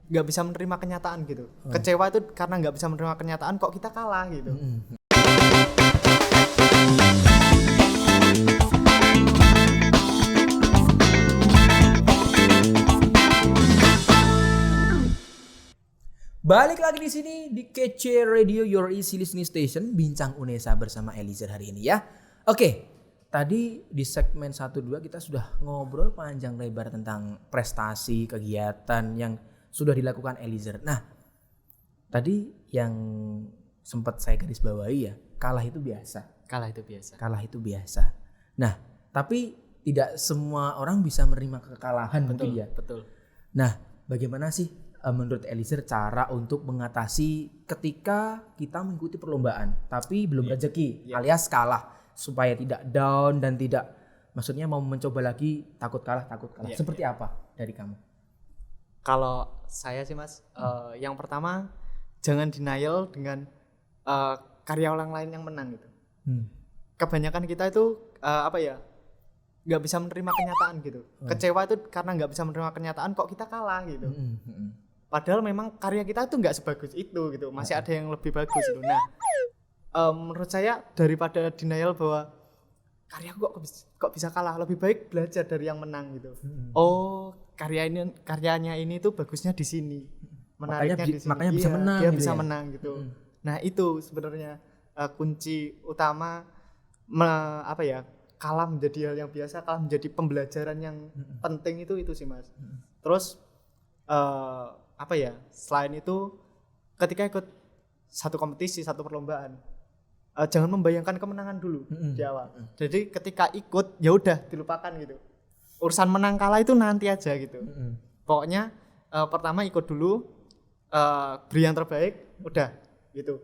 nggak bisa menerima kenyataan gitu. Kecewa itu karena nggak bisa menerima kenyataan kok kita kalah gitu. Balik lagi di sini di Kece Radio Your Easy Listening Station, Bincang Unesa bersama Eliezer hari ini ya. Oke, tadi di segmen 1-2 kita sudah ngobrol panjang lebar tentang prestasi, kegiatan yang sudah dilakukan Eliezer. Nah, tadi yang sempat saya garis bawahi ya, kalah itu biasa. Kalah itu biasa. Kalah itu biasa. Nah, tapi tidak semua orang bisa menerima kekalahan mungkin ya. Betul. Nah, bagaimana sih menurut Eliezer cara untuk mengatasi ketika kita mengikuti perlombaan tapi belum rezeki alias kalah supaya tidak down dan tidak maksudnya mau mencoba lagi takut kalah. Seperti apa dari kamu? Kalau saya sih Mas, yang pertama jangan denial dengan karya orang lain yang menang gitu. Kebanyakan kita itu nggak bisa menerima kenyataan gitu. Kecewa itu karena nggak bisa menerima kenyataan kok kita kalah gitu. Padahal memang karya kita itu nggak sebagus itu gitu, masih ada yang lebih bagus gitu. Nah, menurut saya daripada denial bahwa karya kok bisa kalah, lebih baik belajar dari yang menang gitu. Oh, karyanya ini tuh bagusnya di sini, menariknya di sini. Makanya bisa menang. Dia gitu bisa ya? menang gitu. Nah itu sebenarnya kunci utama kalah menjadi hal yang biasa, kalah menjadi pembelajaran yang penting itu sih Mas. Terus selain itu ketika ikut satu kompetisi, satu perlombaan, jangan membayangkan kemenangan dulu di awal. Jadi ketika ikut ya udah dilupakan gitu. Urusan menang kalah itu nanti aja gitu. Pokoknya pertama ikut dulu, beri yang terbaik, udah gitu.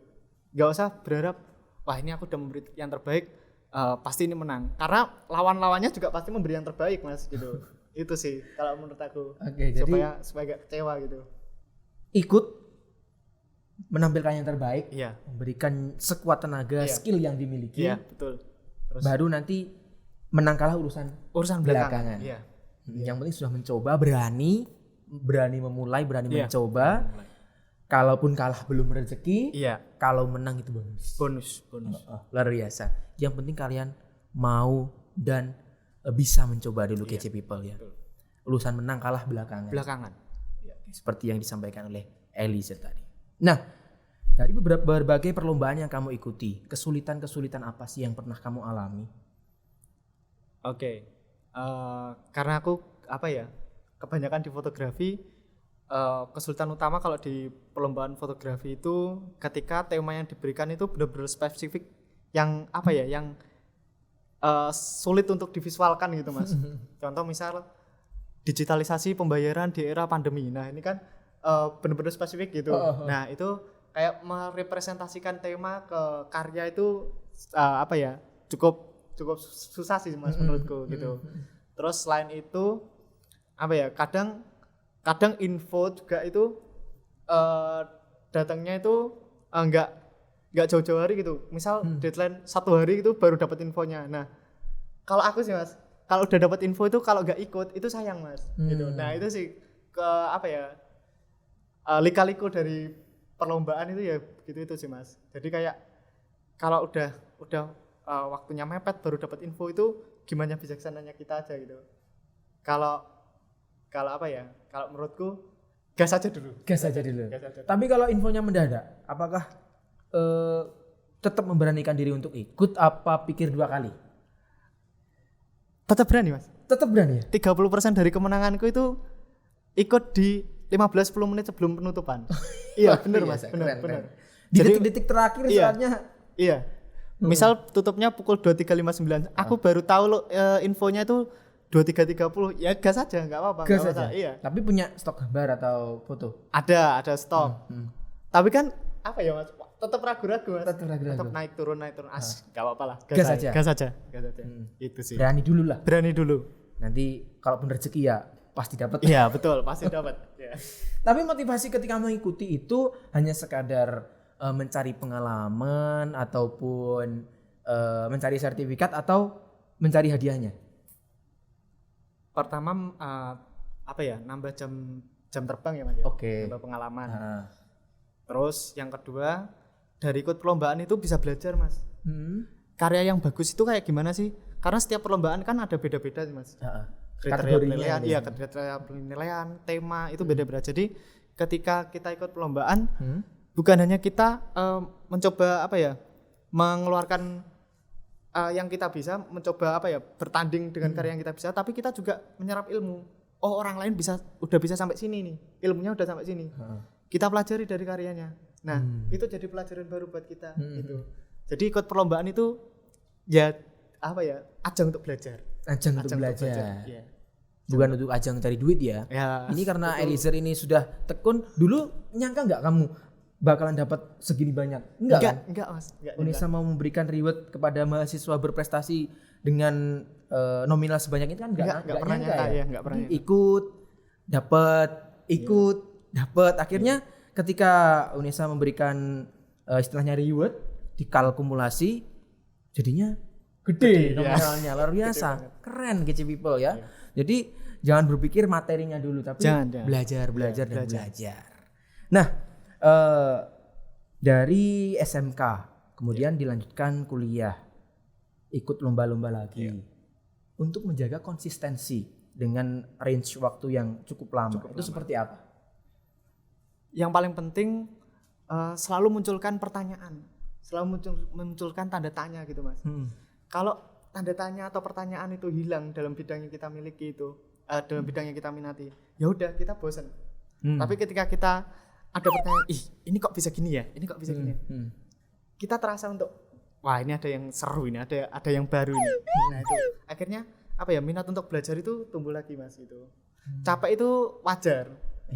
Gak usah berharap wah ini aku udah memberi yang terbaik, pasti ini menang. Karena lawan-lawannya juga pasti memberi yang terbaik Mas gitu. Itu sih kalau menurut aku. Oke, jadi supaya gak kecewa gitu. Ikut menampilkan yang terbaik, Iya. memberikan sekuat tenaga, skill yang dimiliki. Iya, betul. Terus baru nanti menang kalah urusan belakangan. Iya. Yang penting sudah mencoba, berani memulai, mencoba. Kalaupun kalah belum rezeki, kalau menang itu bonus. Luar biasa. Yang penting kalian mau dan bisa mencoba dulu Kece People ya. Betul. Urusan menang kalah belakangan. Seperti yang disampaikan oleh Eliezer tadi. Nah, dari berbagai perlombaan yang kamu ikuti, kesulitan apa sih yang pernah kamu alami? Oke. Karena aku kebanyakan di fotografi, kesulitan utama kalau di perlombaan fotografi itu ketika tema yang diberikan itu benar-benar spesifik yang sulit untuk divisualkan gitu Mas. Contoh misal digitalisasi pembayaran di era pandemi. Nah ini kan benar-benar spesifik gitu. Nah itu kayak merepresentasikan tema ke karya itu cukup susah sih Mas menurutku gitu. Terus selain itu kadang info juga itu datangnya itu nggak jauh-jauh hari gitu. Misal deadline 1 hari itu baru dapat infonya. Nah kalau aku sih Mas, kalau udah dapat info itu kalau nggak ikut itu sayang Mas gitu. Nah itu sih lika-liku dari perlombaan itu ya begitu itu sih Mas. Jadi kayak kalau udah waktunya mepet baru dapat info itu gimana bijaksananya kita aja gitu. Kalau menurutku gas aja dulu. Tapi kalau infonya mendadak, apakah tetap memberanikan diri untuk ikut apa pikir 2 kali? Tetap berani Mas. Tetap berani ya? 30% dari kemenanganku itu ikut di 15-10 menit sebelum penutupan. Iya benar Mas, benar. Di detik-detik terakhir saatnya. Iya. Misal tutupnya pukul 23.59, aku baru tahu infonya itu 23.30, ya gas aja, nggak apa-apa. Gas aja. Iya. Tapi punya stok gambar atau foto? Ada stok. Tapi kan Mas, tetap ragu-ragu Mas. Tetap naik turun, nggak apa-apa lah. Gas aja. Itu sih. Berani dulu. Nanti kalaupun rezeki ya pasti dapat. Iya betul, pasti dapat. Ya. Tapi motivasi ketika mengikuti itu hanya sekadar mencari pengalaman ataupun mencari sertifikat atau mencari hadiahnya? Pertama nambah jam jam terbang ya Mas ya. Oke. Nambah pengalaman. Terus yang kedua, dari ikut perlombaan itu bisa belajar Mas. Karya yang bagus itu kayak gimana sih? Karena setiap perlombaan kan ada beda-beda sih Mas. Kriteria penilaian, iya kriteria penilaian, tema itu beda-beda. Jadi ketika kita ikut perlombaan, bukan hanya kita mencoba mengeluarkan yang kita bisa, mencoba bertanding dengan karya yang kita bisa, tapi kita juga menyerap ilmu. Oh, orang lain udah bisa sampai sini nih, ilmunya udah sampai sini. Kita pelajari dari karyanya. Nah, itu jadi pelajaran baru buat kita gitu. Jadi ikut perlombaan itu ya ajang untuk belajar. Ajang untuk belajar. Ya. Bukan untuk ajang cari duit ya. Ini karena Eliezer ini sudah tekun. Dulu nyangka nggak kamu bakalan dapat segini banyak? Enggak Mas. Unesa mau memberikan reward kepada mahasiswa berprestasi dengan nominal sebanyak itu kan enggak pernah nyangka ya. Enggak pernah. Ikut dapat. Akhirnya ketika Unesa memberikan istilahnya reward dikalkulasi jadinya gede nominalnya, luar biasa. Keren GC People ya. Jadi jangan berpikir materinya dulu, tapi belajar. Nah, dari SMK kemudian dilanjutkan kuliah, ikut lomba-lomba lagi. Untuk menjaga konsistensi dengan range waktu yang cukup lama, seperti apa? Yang paling penting selalu munculkan pertanyaan, selalu munculkan tanda tanya gitu Mas. Kalau tanda tanya atau pertanyaan itu hilang dalam bidang yang kita miliki itu, dalam bidang yang kita minati, ya udah kita bosan. Tapi ketika kita ada pertanyaan, ini kok bisa gini ya, kita terasa untuk, wah ini ada yang seru ini, ada yang baru ini. Nah itu akhirnya minat untuk belajar itu tumbuh lagi Mas itu. Capek itu wajar.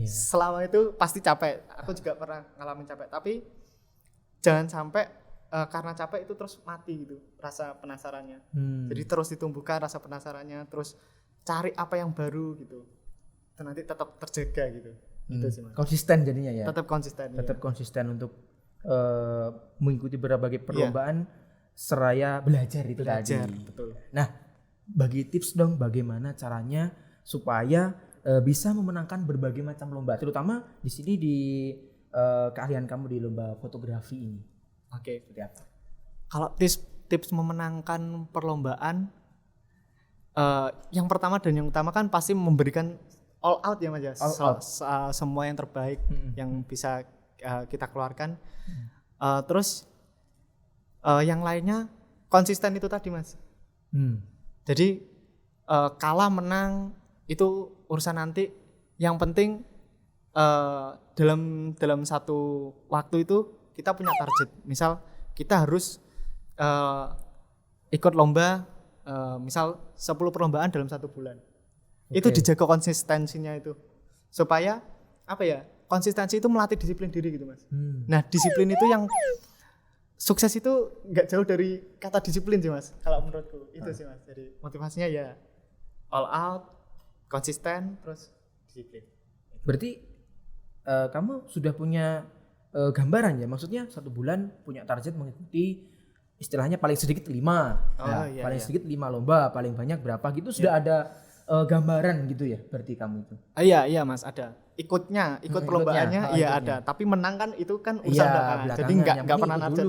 Selama itu pasti capek. Aku juga pernah ngalamin capek, tapi jangan sampai karena capek itu terus mati gitu rasa penasarannya. Jadi terus ditumbuhkan rasa penasarannya, terus cari apa yang baru gitu. Dan nanti tetap terjaga gitu. Itu sih Mas. Konsisten jadinya ya. Tetap konsisten untuk mengikuti berbagai perlombaan seraya belajar itu tadi. Betul. Nah, bagi tips dong bagaimana caranya supaya bisa memenangkan berbagai macam lomba, terutama di sini di keahlian kamu di lomba fotografi ini. Oke. Seperti apa? Kalau tips memenangkan perlombaan, yang pertama dan yang utama kan pasti memberikan all out ya Mas. Semua yang terbaik yang bisa kita keluarkan. Terus yang lainnya konsisten itu tadi Mas. Jadi kalah menang itu urusan nanti. Yang penting dalam satu waktu itu kita punya target. Misal kita harus ikut lomba misal 10 perlombaan dalam 1 bulan. Itu dijaga konsistensinya itu. Supaya konsistensi itu melatih disiplin diri gitu Mas. Nah, disiplin itu yang sukses itu enggak jauh dari kata disiplin sih Mas. Kalau menurutku itu sih Mas. Jadi motivasinya ya all out, konsisten, terus disiplin. Berarti kamu sudah punya gambaran ya, maksudnya 1 bulan punya target mengikuti istilahnya paling sedikit 5, paling sedikit 5 lomba, paling banyak berapa gitu, sudah ada gambaran gitu ya, berarti kamu itu? Iya Mas, ada. Ikut perlombaannya iya ada, tapi menang kan itu kan urusan belakangan. Jadi nggak pernah narget.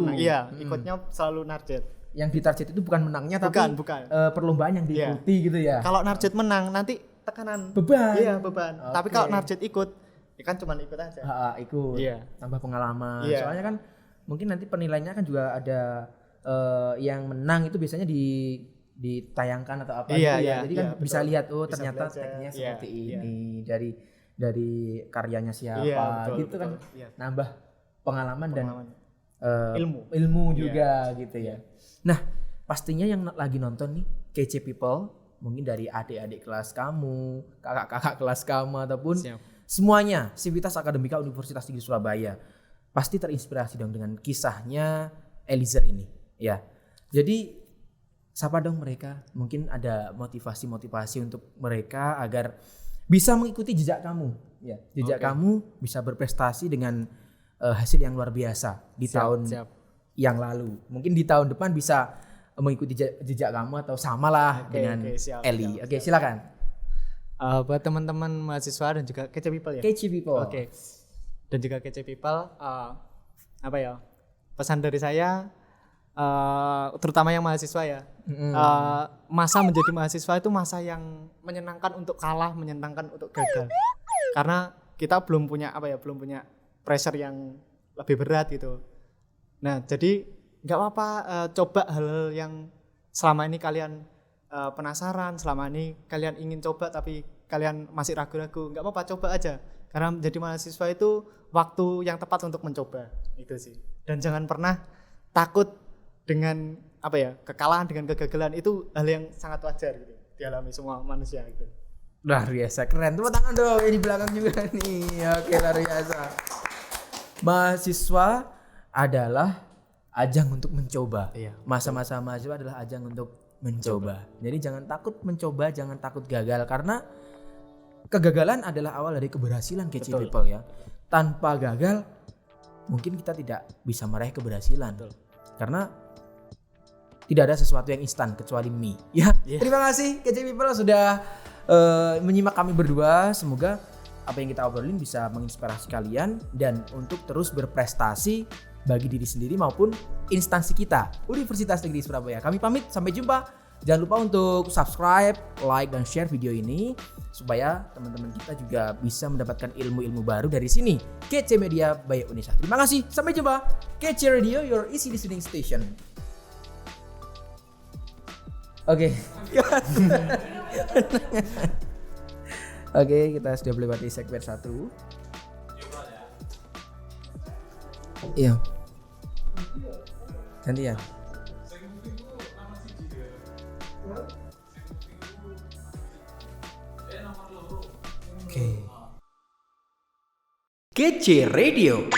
Ikutnya selalu narget. Yang ditarget itu bukan menangnya, tapi bukan. Perlombaan yang diikuti gitu ya. Kalau narget menang nanti tekanan, beban. Iya, beban. Tapi kalau narget ikut, ya kan cuma ikut aja. Ikut. Tambah pengalaman. Soalnya kan mungkin nanti penilaiannya kan juga ada yang menang itu biasanya ditayangkan atau apa gitu ya. Jadi kan bisa lihat ternyata tekniknya seperti ini dari karyanya siapa gitu kan. Nambah pengalaman dan ilmu juga gitu ya. Nah, pastinya yang lagi nonton nih KC People, mungkin dari adik-adik kelas kamu, kakak-kakak kelas kamu ataupun semuanya Sivitas Akademika Universitas Negeri Surabaya pasti terinspirasi dong dengan kisahnya Eliezer ini ya. Jadi sapa dong mereka, mungkin ada motivasi untuk mereka agar bisa mengikuti jejak kamu ya. Jejak kamu bisa berprestasi dengan hasil yang luar biasa di tahun yang lalu. Mungkin di tahun depan bisa mengikuti jejak kamu atau samalah dengan Eli. Silakan. Buat teman-teman mahasiswa dan juga Kece People ya. Kece People. Oke. Dan juga Kece People, apa ya? Pesan dari saya, terutama yang mahasiswa ya. Masa menjadi mahasiswa itu masa yang menyenangkan untuk kalah, menyenangkan untuk gagal. Karena kita belum punya pressure yang lebih berat gitu. Nah, jadi nggak apa-apa coba hal-hal yang selama ini kalian penasaran, selama ini kalian ingin coba tapi kalian masih ragu-ragu, nggak apa-apa, coba aja. Karena menjadi mahasiswa itu waktu yang tepat untuk mencoba, itu sih. Dan jangan pernah takut dengan kekalahan, dengan kegagalan, itu hal yang sangat wajar gitu, dialami semua manusia gitu. Luar biasa, keren. Tepuk tangan dong, ini di belakang juga nih. Oke, luar biasa. Mahasiswa adalah ajang untuk mencoba. Iya. Masa-masa mahasiswa adalah ajang untuk mencoba. Jadi jangan takut mencoba, jangan takut gagal, karena kegagalan adalah awal dari keberhasilan, Kece People ya. Tanpa gagal mungkin kita tidak bisa meraih keberhasilan. Betul. Karena tidak ada sesuatu yang instan kecuali mie. Ya. Yeah. Terima kasih Kece People sudah menyimak kami berdua. Semoga apa yang kita obrolin bisa menginspirasi kalian dan untuk terus berprestasi bagi diri sendiri maupun instansi kita, Universitas Negeri Surabaya. Kami pamit, sampai jumpa. Jangan lupa untuk subscribe, like, dan share video ini supaya teman-teman kita juga bisa mendapatkan ilmu-ilmu baru dari sini. Kece Media by Unesa. Terima kasih, sampai jumpa. Kece Radio, your easy listening station. Oke. Oke, kita sudah melewati segmen 1. Iya. Gantian. Oke. Kece Radio.